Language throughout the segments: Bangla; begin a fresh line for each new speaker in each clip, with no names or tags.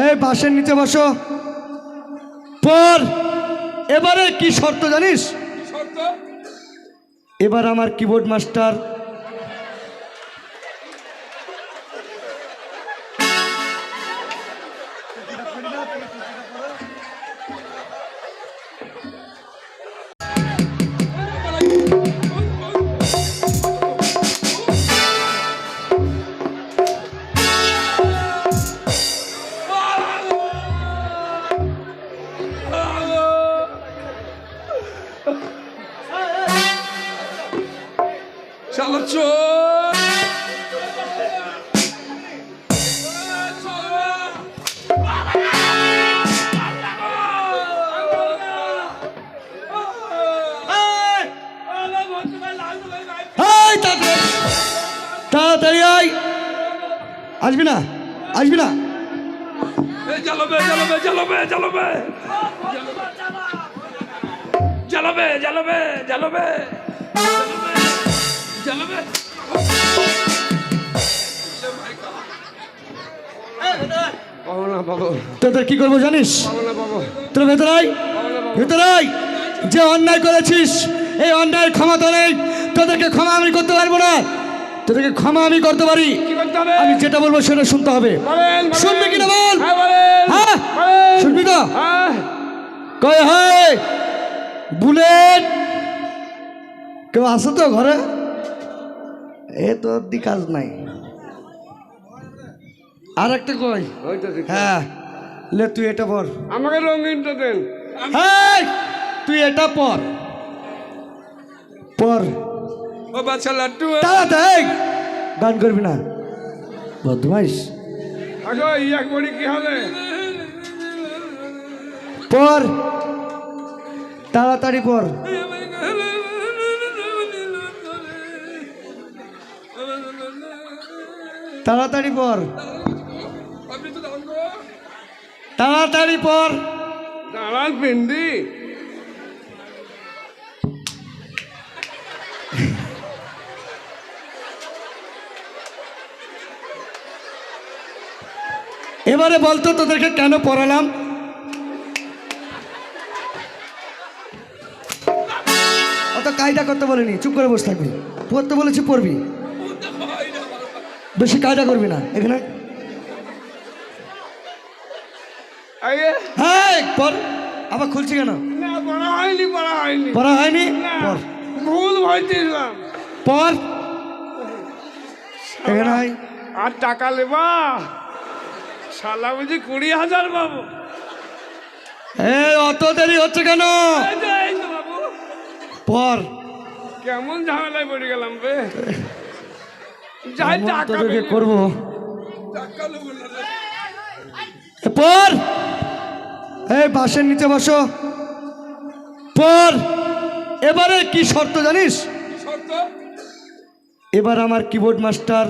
এই বাসের নিচে বসো। পর এবারে কি শর্ত জানিস? এবার আমার কিবোর্ড মাস্টার
শালা চোর
তাড়াতাড়ি আয়। আসবি না, আসবি না।
জ্বালাবে জ্বালাবে জ্বালাবে জ্বালাবে জ্বালাবে জ্বালাবে জ্বালাবে জ্বালাবে।
তোদের কি করবো জানিস? তোর ভেতরে আয়, ভেতরে আয়। যে অন্যায় করেছিস এই অন্যায়ের ক্ষমতা নেই। তোদেরকে ক্ষমা আমি করতে পারবো না। তোদেরকে ক্ষমা আমি করতে পারি। আমি যেটা বলবো সেটা শুনতে হবে। শুনবি কিনা বল? হ্যাঁ শুনবি তো? কয় হয় বুলেট কেউ আসো তো ঘরে? এ তোর দি কাজ নাই। আর একটা কই। হ্যাঁ লে তুই এটা পর।
আমাকে রঙিনটা দেন।
হ্যাঁ তুই এটা পর পর।
ও বাচ্চা লাড্ডু
তাড়াতাড়ি গান করবি না বদমাইশ।
আগো এক বড়ি কি হবে?
পর তাড়াতাড়ি পর। তাড়াতাড়ি পর, তাড়াতাড়ি পর।
দাঁড়ান পিন্ডি।
এবারে বলতো তোদেরকে কেন পড়ালাম? অত কায়দা করতে বলিনি, চুপ করে বসে থাকবি। পড়তে বলেছি পড়বি, বেশি কায়দা করবি না এখানে। হ্যাঁ পর। আবার খুলছি কেন?
না পড়া হয়নি, পড়া হয়নি,
পড়া হয়নি। পর,
ভুল হইতেছিলাম।
পর এখানে আয়।
আর টাকা লেবা শালা বুঝি 20,000 বাবু।
এই অত দেরি হচ্ছে কেন?
এই তো বাবু
পর।
কেমন ঝামেলায় পড়ে গেলাম রে। যাই টাকা
তোদেরকে করবো।
টাকা নেবো না রে।
পর এই বাসের নিচে বসো। পর এবারে কি শর্ত জানিস?
শর্ত?
এবার আমার কিবোর্ড মাস্টার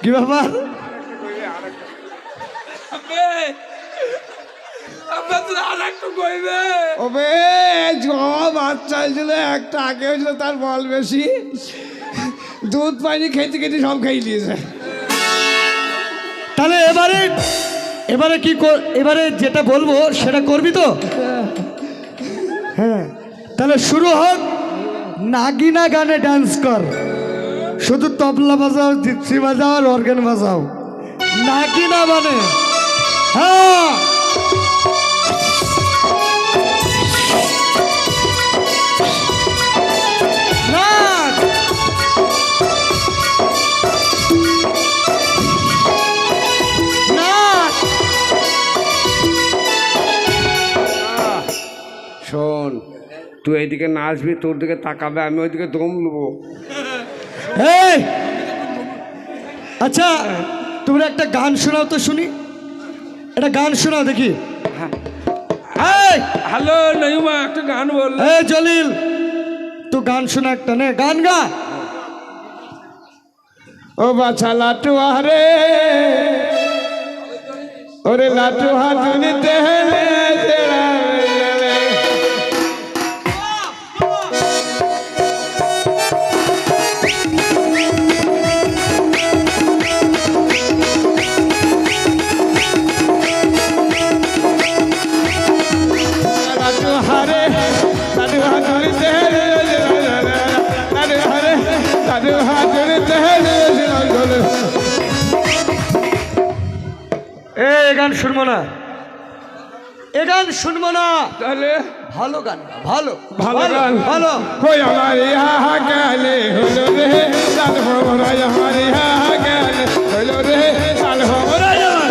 কি ব্যাপার?
বাচ্চা হয়েছিল একটা, আগে হয়েছিল তার বল বেশি, দুধ পানি খেতে খেতে সব খেয়ে দিয়েছে।
তাহলে এবারে এবারে কি এবারে যেটা বলবো সেটা করবি তো? হ্যাঁ তাহলে শুরু হোক। নাগিনা গানে ডান্স কর। শুধু তবলা বাজাও, জিপসি বাজাও আর অর্গান বাজাও। নাগিনা মানে হ্যাঁ।
শোন, তুই এইদিকে নাচবি, তোর দিকে তাকাবে, আমি ওইদিকে দম নেবো।
এই আচ্ছা তোমরা একটা গান শোনাও তো শুনি। একটা গান শোনাও দেখি।
হ্যালো নয়ুমা, একটা গান বল।
এই জলিল তো গান শোনা একটা, নে গান গা।
ও বাছা লাটু আরে, ওরে লাটু হাত নিতে
গান শুনবো না, এ গান শুনবো না।
তাহলে
ভালো গান, ভালো
ভালো গান
ভালো।
কই আমার ইহা গেলে হলো রে লাল ভবরাই আমার ইহা গেলে হলো রে লাল ভবরাই আমার।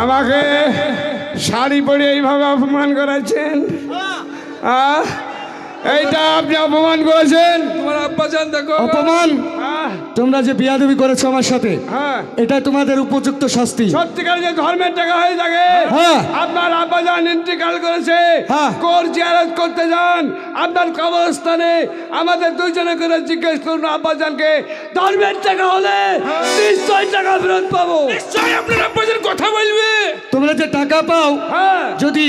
আমাকে শাড়ি পরে এইভাবে অপমান করাচ্ছেন, এইটা আপনি অপমান করেছেন।
তোমার আব্বা জান দেখো
অপমান? তোমরা যে বিয়াদবি করেছো আমার সাথে,
হ্যাঁ,
এটা তোমাদের উপযুক্ত শাস্তি।
সত্যিকার যে ধর্মের টাকা হয়ে থাকে,
হ্যাঁ।
আপনার আব্বা যান ইন্তেকাল করেছে,
হ্যাঁ।
কোর জিয়ারত করতে যান আপনার কবরস্থানে, আমাদের দুইজনে করে জিজ্ঞেস করুন আব্বা জানকে, ধর্মের টাকা হলে নিশ্চয় টাকা ফেরত পাবো।
নিশ্চয় আপনার আব্বা জান কথা বলবে।
তোমরা যে টাকা পাও,
হ্যাঁ,
যদি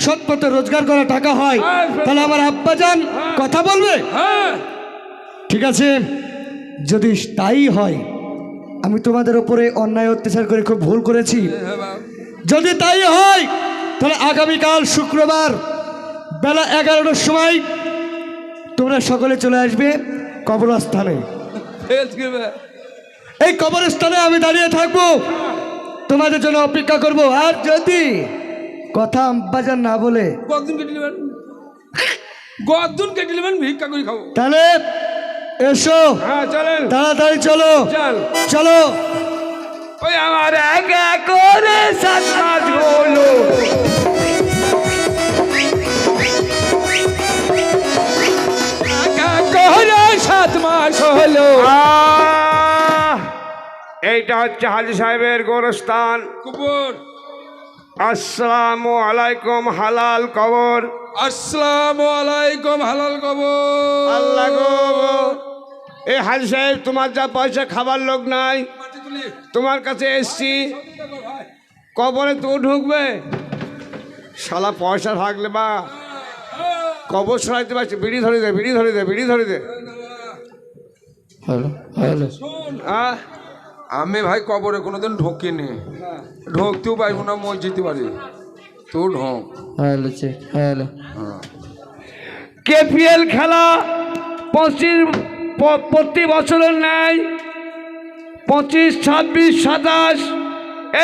সৎ পথে রোজগার করা টাকা হয়,
হ্যাঁ।
তাহলে আমার আব্বাজান কথা বলবে।
হ্যাঁ
ঠিক আছে, যদি তাই হয়, আমি তোমাদের উপরে অন্যায় অত্যাচার করে খুব ভুল করেছি। যদি তাই হয়, তাহলে আগামীকাল শুক্রবার বেলা 11টার সময় তোমরা সকলে চলে আসবে কবরস্থানে। এই কবরস্থানে আমি দাঁড়িয়ে থাকবো, তোমাদের জন্য অপেক্ষা করব। আর যদি কথা আব্বাজান না বলে,
গদ্দুন কেটে নেবেন, গদ্দুন কেটে নেবেন, ভিক্ষা করে খাবো।
তাহলে এসো,
হ্যাঁ চলেন,
তাড়াতাড়ি চলো,
চল।
চলো।
ওই আমার একা করে সাত মাস হলো,
একা করে 7 মাস হলো।
এইটা হচ্ছে হাজি সাহেবের গোরস্থান।
কবর।
আসসালামু আলাইকুম হালাল কবর।
আসসালামু আলাইকুম হালাল কবর।
আল্লাহ গো, এই হাজি সাহেব তোমার যা পয়সা খাবার লোক নাই,
মাটি তুলি।
তোমার কাছে এসছি, কবরে তো ঢুকবে, শালা পয়সা থাকলে বা কবর সরাইতে পারছি। বিড়ি ধরে দে, বিড়ি ধরে দে, বিড়ি ধরে দে।
হ্যালো হ্যালো,
আহ,
আমি ভাই কবরে কোনোদিন ঢোকিনি, ঢোকতেও পারবো না, মসজিদে পারি। তুই ঢোক।
Hello hello.
কেপিএল খেলা প্রতি বছরের ন্যায় 25, 26, 27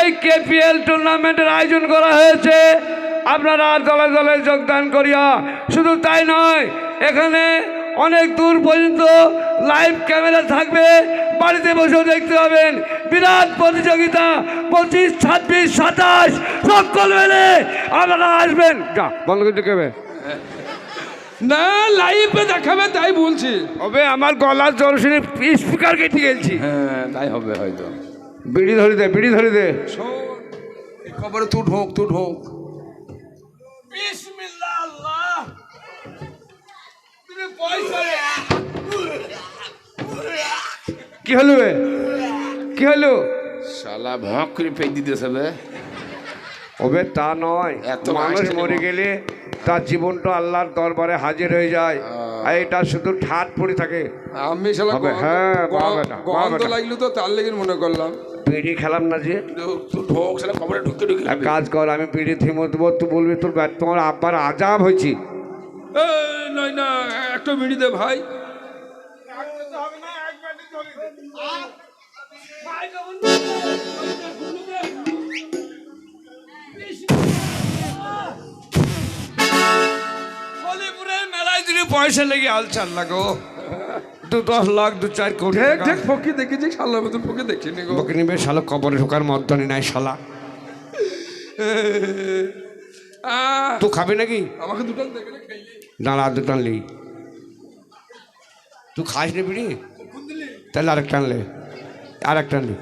এই কেপিএল টুর্নামেন্টের আয়োজন করা হয়েছে। আপনারা দলে দলে যোগদান করিয়া, শুধু তাই নয়, এখানে অনেক দূর পর্যন্ত লাইভ ক্যামেরা থাকবে, বাড়িতে বসেও দেখতে পাবেন। বিরাট প্রতিযোগিতা 25, 26, 27 সকল মিলে আপনারা আসবেন। যা বন্ধ করতে কেবে
না, লাইভে দেখাবে তাই বলছি।
হবে, আমার গলার জোর শুনে স্পিকার কেটে গেছি।
হ্যাঁ তাই হবে হয়তো।
বিড়ি ধরে দে, বিড়ি ধরে দে।
শোন, এই কবরে তুই ঢোক, তুই ঢোক। বিসমিল্লাহ আল্লাহ। তুমি পয়সা
কি হলো বে? কি হলো?
শালা ভক করে পেয়ে দিতেছে বে।
ওবে তা নয়,
এত
মানুষ
মাস্টারি
মরে
বাপ।
গেলে তার জীবনটা আল্লাহর দরবারে হাজির হয়ে যায়, আর এটা শুধু ঠাট পড়ে থাকে।
আমি শালা
হবে, হ্যাঁ, বাবা বেটা, বাবা
গন্ধ
বেটা।
লাগলো তো তার লেগে মনে করলাম।
বিড়ি খেলাম না যে,
তুই ঢোক, শালা কবরে ঢুকে ঢুকে
এক কাজ কর, আমি বিড়ি থিমো দেবো, তুই বলবি তোর তোমার আব্বার আজাব হয়েছি।
নয় না, একটা বিড়ি দে ভাই।
হলিপুরের মেলায় যদি পয়সা লেগে আলচাল লাগো, 2-10 লাখ 2-4 কোটি
দেখ
টাকা।
দেখ ফকি দেখেছি, শালা মতন ফকি দেখিনি গো।
বকে নিবে শালা, কবরে ঢোকার মর্দনি নাই শালা। তুই খাবি নাকি?
আমাকে দুটো দেখে খাইলি।
দাঁড়া, দুটো আনলি। তুই খাস নি বিড়ি? তাহলে আরেকটা আনলে, আরেকটা আনলি।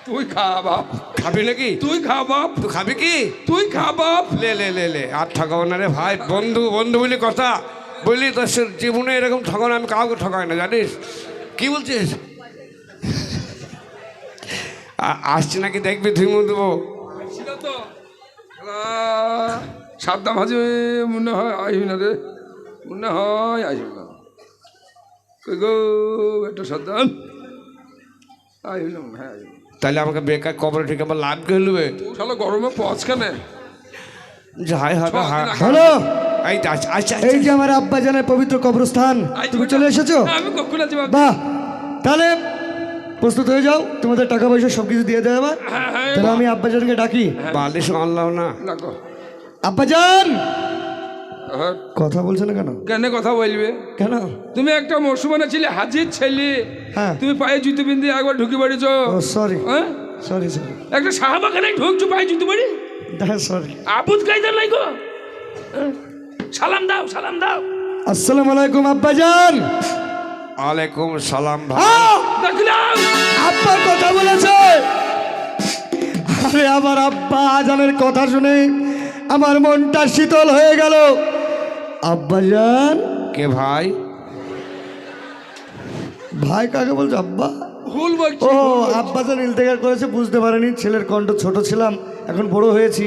তুই খা বাপ,
খাবি নাকি?
তুই খা বাপ,
তুই খাবি কি?
তুই খা বাপ।
লে লে লে লে, আর ঠকাবো না রে ভাই, বন্ধু বন্ধু বলি কথা বললি তো, জীবনে এরকম ঠকানো আমি কাউকে ঠকাই না, জানিস? কি বলছিস? আসছি নাকি দেখবি, ধুইমু দেবো।
ছিল তো সাবধান ভাজি, মনে হয় আসবি না রে, মনে হয় আসবি না। কই গো একটু সাবধান, আসবি না, হ্যাঁ আসবি।
তাহলে আমাকে বেকার কবরে ঠিক আমার লাভ কে হলবে
শালা গরমে পচ কেনে
যাই হবে
হ্যালো,
এই তো, আচ্ছা আচ্ছা
এই যে আমার আব্বা জানের পবিত্র কবরস্থান, তুমি চলে এসেছো?
আমি কখন আছি বাবা?
বাহ, তাহলে প্রস্তুত হয়ে যাও, তোমাদের টাকা পয়সা সব কিছু দিয়ে দেওয়া হবে। তাহলে আমি আব্বাজানকে ডাকি।
বালিশ আনলাম না
লাগো।
আব্বাজান,
হ্যাঁ,
কথা বলছে না কেন?
কেন কথা বলবে?
কেন?
তুমি একটা মরসুমানা ছিলে, হাজির ছেলে,
হ্যাঁ।
তুমি পায়ে জুতো বিন্দু একবার ঢুকে পড়েছ।
ও সরি,
হ্যাঁ,
সরি সরি,
একটা সাহাবাখানে ঢুকছো পায়ে জুতো পড়ি,
সরি।
আবুদ কায়দার লাইগো। সালাম দাও, সালাম দাও।
আসসালামু আলাইকুম আব্বাজান।
ওয়ালাইকুম সালাম ভাই।
দেখলাম
আব্বা কথা বলেছে। আরে আমার আব্বা জানের কথা শুনে আমার মনটা শীতল হয়ে গেল। আব্বাজান,
কে ভাই?
ভাই কাকে বলছো? আব্বা?
ভুল বলছি।
ও, আব্বাজান ইলতেকার করেছে, বুঝতে পারেনি। ছেলের কণ্ঠ ছোট ছিলাম, এখন বড় হয়েছি।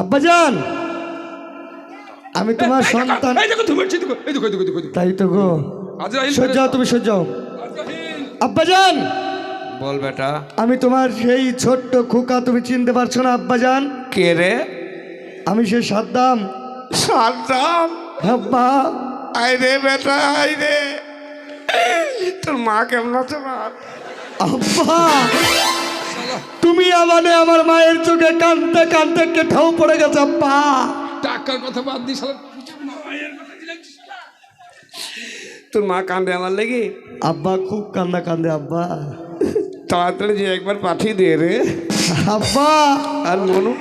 আব্বাজান, আমি তোমার সন্তান।
এই দেখো তুমি, এই দেখো, এই দেখো, এই দেখো, এই দেখো।
তাই তো গো,
আজরাইল
সহ্য হও, তুমি সহ্য হও।
আজরাইল।
আব্বাজান,
বল বেটা।
আমি তোমার সেই ছোট্ট খোকা, তুমি চিনতে পারছো না আব্বাজান?
কে রে?
আমি সেই সাদ্দাম।
সাদ্দাম?
আব্বা,
আই রে বেটা, আই রে। তোর মা কেমন আছে মা?
আব্বা, তুমি আমাদের আমার মায়ের চোখে কাঁদতে কাঁদতে কেঠাও পড়ে গেছে আব্বা।
টাকার কথা বাদ দিয়ে শালা মায়ের কথা কি লাগছিস?
তোর মা কান্দে আমার লেগে?
আব্বা খুব কান্দা কান্দে আব্বা।
তাড়াতাড়ি যে একবার পাঠিয়ে দিয়ে রে।
আব্বা,
আর মনু?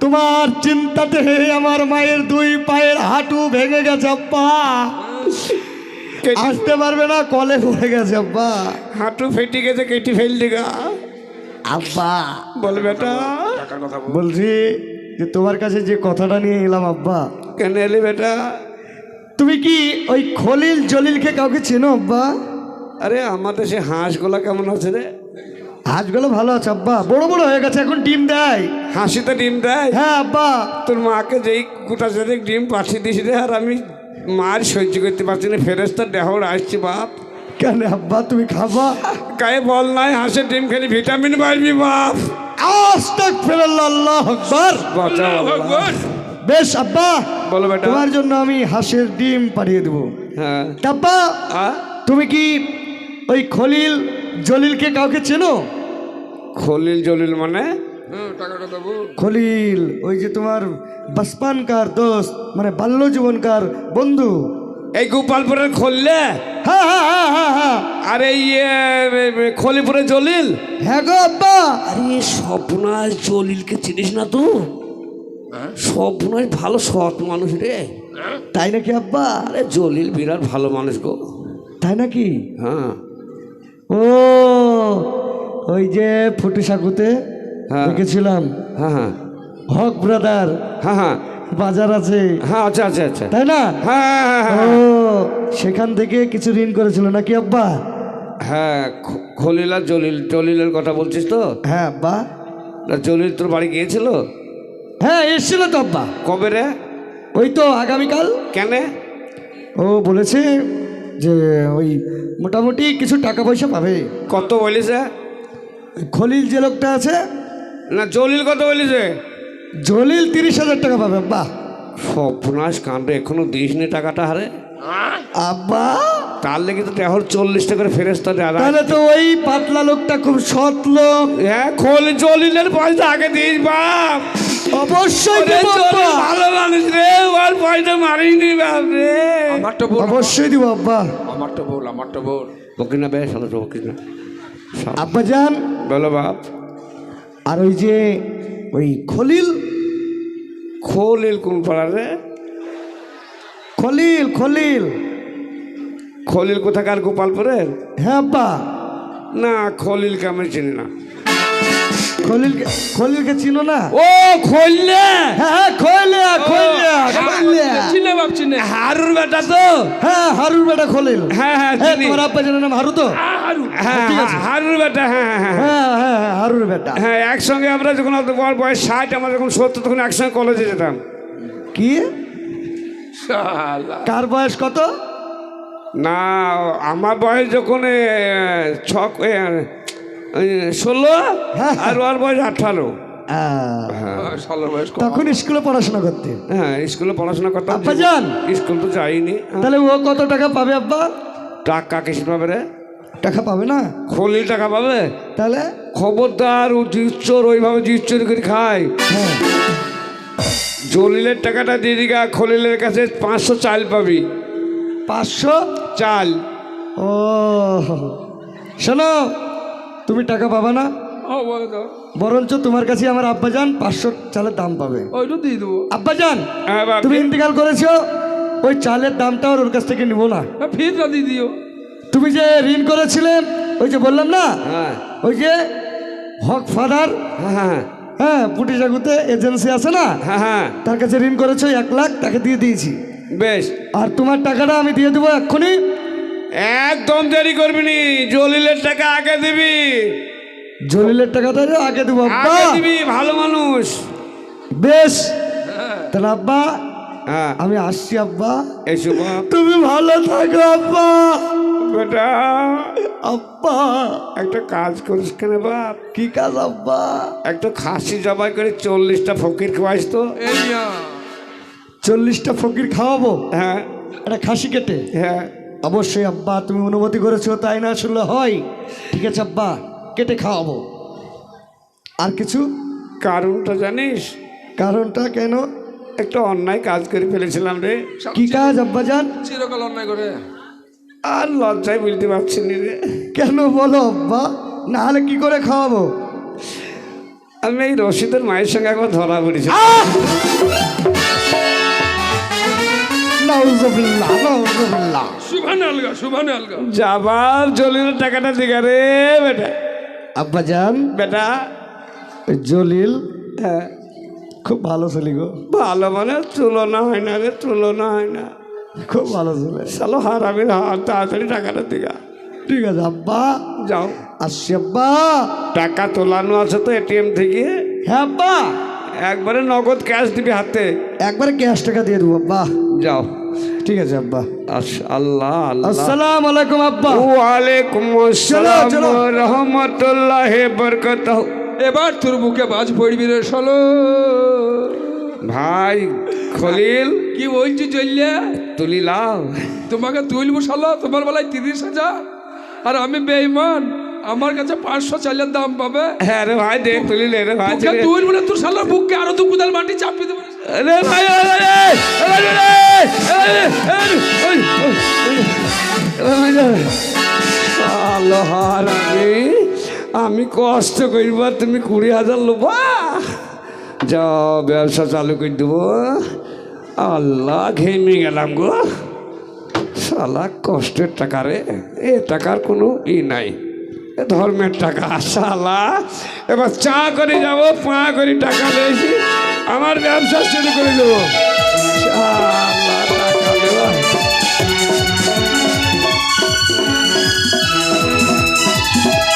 তোমার চিন্তাতে আমার মায়ের দুই পায়ের হাঁটু ভেঙে গেছে আব্বা, আসতে পারবে না, কলে পড়ে গেছে আব্বা।
হাঁটু ফেটে গেছে, কেটে ফেল দিগা।
আব্বা,
বল বেটা।
টাকার কথা বল।
বলছি যে তোমার কাছে যে কথাটা নিয়ে এলাম আব্বা।
কেন এলি বেটা?
তুমি কি ওই খলিল জলিলকে কাউকে চেনো আব্বা?
আরে আমাদের সে হাঁসগুলা কেমন আছে রে?
হাঁসগুলো ভালো আছে আব্বা, বড় বড় হয়ে গেছে, এখন ডিম দেয়।
হাসিতে ডিম দেয়?
হ্যাঁ আব্বা।
তোর মাকে যেই গোটা চারেক ডিম পাঠিয়ে দিস রে, আর আমি মার সহ্য করতে পারছি না, ফেরেস্তার দেহর আসছি বাপ।
কেন আব্বা, তুমি খাবা?
গায়ে বল নাই, হাঁসের ডিম খেলে ভিটামিন পাইবি বাপ।
আস্তাগফিরুল্লাহ, আল্লাহু আকবার।
বাঁচাও আল্লাহ।
ভগবান।
বেশ আব্বা,
বলো বেটা।
তোমার জন্য আমি হাঁসের ডিম পাঠিয়ে দেবো।
হ্যাঁ।
আব্বা,
আ?
তুমি কি ওই খলিল জলিলকে কাউকে চেনো?
খলিল জলিল মানে?
হ্যাঁ, টাকার কথা বল।
খলিল ওই যে তোমার বাসপানকার দোস্ত, মানে বাল্য জীবনকার বন্ধু।
এই গোপালপুরের খললে?
হ্যাঁ হ্যাঁ হ্যাঁ হ্যাঁ হ্যাঁ,
আর এই খলিপুরের জলিল?
হ্যাঁ গো আব্বা।
আরে স্বপ্নাশ জলিলকে চিনিস না তো? স্বপ্নাশ ভালো সৎ মানুষ রে।
তাই নাকি আব্বা?
আরে জলিল বিরাট ভালো মানুষ গো।
তাই নাকি?
হ্যাঁ।
ও, ওই যে ফুটু সাকুতে
হ্যাঁ।
দেখেছিলাম,
হ্যাঁ হ্যাঁ
হক ব্রাদার
হ্যাঁ হ্যাঁ
বাজার আছে,
হ্যাঁ, আচ্ছা আচ্ছা আচ্ছা।
তাই না?
হ্যাঁ হ্যাঁ
ও,
হ্যাঁ
সেখান থেকে কিছু ঋণ করেছিল নাকি আব্বা?
হ্যাঁ। খলিল আর জলিল, জলিলের কথা বলছিস তো?
হ্যাঁ আব্বা।
না, জলিল তোর বাড়ি গিয়েছিল?
হ্যাঁ এসেছিল তো আব্বা।
কবে রে?
ওই তো আগামীকাল।
কেন?
ও বলেছে যে ওই মোটামুটি কিছু টাকা পয়সা পাবে।
কত বলিছে?
ওই খলিল যে লোকটা আছে,
না জলিল কত বলিছে?
জলিল 30,000 টাকা পাবে আব্বা।
সর্বনাশ কাণ্ড, এখনো দিস নি টাকাটা হারে?
আব্বা,
তার লেগে তো এখন 40টা করে ফেরেস্তা দেয়।
তাহলে তো ওই পাতলা লোকটা খুব সৎ লোক।
হ্যাঁ, জলিলের পয়সা আগে দিস বাপ।
অবশ্যই
ওরে
দিব
জলিল
আব্বা,
ভালো মানুষ রে, ওর পয়সা মারিনি বাপ রে।
আমারটা বল,
অবশ্যই দিব আব্বা।
আমারটা বল, আমারটা বল।
বকিস না বেশ, আলো বকিস না।
আব্বা যান,
বলো বাপ।
আর ওই যে ওই খলিল,
খলিল কোন পাড়া রে?
খলিল খলিল
খলিল কোথাকার? গোপালপুরের?
হ্যাঁ আব্বা।
না, খলিলকে আমি চিনি না।
খলিলকে চিনো না?
ও খলিলে?
হ্যাঁ হ্যাঁ, খলিয়া খলিয়া খলিয়া।
চিনে বাপ, চিনে।
হারুর বেটা তো?
হ্যাঁ, হারুর বেটা খলিল।
হ্যাঁ হ্যাঁ
হ্যাঁ,
চিনি।
তোমার আব্বা জানের নাম হারু তো?
হারু।
হ্যাঁ
ঠিক আছে।
হারুর বেটা, হ্যাঁ হ্যাঁ হ্যাঁ
হ্যাঁ হ্যাঁ হ্যাঁ, হারুর বেটা।
হ্যাঁ। একসঙ্গে আমরা যখন ওর বয়স 60, আমরা যখন 70, তখন একসঙ্গে কলেজে যেতাম।
কি?
শালা।
কার বয়স কত?
না, আমার বয়স যখন 16
হ্যাঁ।
আর ওর বয়স 18।
সালের বয়স কম।
তখন স্কুলে পড়াশোনা করতে।
হ্যাঁ স্কুলে পড়াশোনা করতাম।
আব্বাজান
স্কুল তো যাইনি।
তাহলে ও কত টাকা পাবে আব্বা?
টাকা কিসে পাবে রে?
টাকা পাবে না
খলিল টাকা পাবে?
তাহলে?
খবরদার ও জিচ্চর ওইভাবে জিচ্চরি করে খায়।
হ্যাঁ
জলিলের টাকাটা দিয়ে দিগা, খলিলের কাছে 500 চাল পাবি।
500
চাল।
ও শোনো, তুমি টাকা পাবা না,
ও বলে দাও,
বরঞ্চ তোমার কাছে আমার আব্বাজান 500 চালের দাম পাবে।
ওইটা দিয়ে দেবো।
আব্বাজান
হ্যাঁ বাপ।
তুমি ইন্তেকাল করেছো, ওই চালের দামটা ওর কাছ থেকে নিবো না।
ফিরটা দিয়ে দিও।
তুমি যে ঋণ করেছিলে, ওই যে বললাম না,
হ্যাঁ
ওই যে হক ফাদার,
হ্যাঁ
হ্যাঁ পুটিজাগুতে এজেন্সি আছে না,
হ্যাঁ হ্যাঁ
তার কাছে ঋণ করেছো 1 লাখ, তাকে দিয়ে দিয়েছি।
বেশ,
আর তোমার টাকাটা আমি দিয়ে দেবো এক্ষুনি।
একদম দেরি করবি নি, জলিলের টাকা আগে দিবি।
জলিলের টাকাটা আগে দেবো আব্বা।
আগে দিবি, ভালো মানুষ।
বেশ তাহলে আব্বা
হ্যাঁ
আমি আসছি আব্বা।
এসো বাপ।
তুমি ভালো থাকো আব্বা।
বেটা
আব্বা
একটা কাজ করিস কেন বাপ?
কি কাজ আব্বা?
একটা খাসি জবাই করে 40টা ফকির খাওয়াইস তো।
এই মিয়া,
40টা ফকির খাওয়াবো
হ্যাঁ
একটা খাসি কেটে?
হ্যাঁ
অবশ্যই আব্বা, তুমি অনুমতি করেছো তাই না শুনলে হয়। ঠিক আছে আব্বা, কেটে খাওয়াবো। আর কিছু?
কারণটা জানিস?
কারণটা কেন?
একটা অন্যায় কাজ করে ফেলেছিলাম রে।
কি কাজ আব্বাজান?
চিরকাল অন্যায় করে।
আর লজ্জায় বলতে পারছি নি রে।
কেন বলো আব্বা, না হলে কি করে খাওয়াবো?
আমি এই রশিদের মায়ের সঙ্গে একবার ধরা পড়েছি।
নাউজুবিল্লাহ, নাউজুবিল্লাহ।
সুবহানে আলগা, সুবহানে আলগা।
যাবার জলিলের টাকাটা দিগা রে বেটা।
আব্বাজান
বেটা
জলিল
হ্যাঁ,
খুব ভালো ছেলে গো,
ভালো মানে তুলনা হয় না রে, তুলনা হয় না।
খুব ভালো ছেলে।
চলো হারামির হাত, তাড়াতাড়ি টাকাটা দিগা।
ঠিক আছে আব্বা,
যাও।
আসছি আব্বা।
টাকা তোলানো আছে তো এটিএম থেকে,
হ্যাঁ আব্বা,
একবারে নগদ ক্যাশ দিবি হাতে।
একবারে ক্যাশ টাকা দিয়ে দেবো আব্বা।
যাও।
ঠিক আছে আব্বা।
আল্লাহ আল্লাহ।
আসসালামু আলাইকুম আব্বা।
ওয়ালাইকুম আসসালাম
চলো।
ওয়া রাহমাতুল্লাহি ওয়া বারাকাতুহু।
এবার তোর বুকে বাজ পড়বি রে শালো।
ভাই খলিল
কি বলছি চললে?
তুলি লাও।
তোমাকে তুলবো শালো, তোমার বেলায় 30,000 আর আমি বেঈমান, আমার কাছে 500 চালের দাম পাবে।
হ্যাঁ রে ভাই, দে তুলি লে রে ভাই।
বুকে তুলবো না, তোর শালার বুকে আরো 2 কুদাল মাটি চাপিয়ে দেবো।
রে ভাই আমি কষ্ট করিব, তুমি 20,000 লোবা। যাও ব্যবসা চালু করে দেবো। আল্লাহ ঘেমে গেলাম গো, শালা কষ্টের টাকা রে, এ টাকার কোনো ই নাই, এ ধর্মের টাকা। শালা এবার চা করে যাবো, পা করে টাকা নিয়েছি, আমার ব্যবসা শুরু করে দেবো।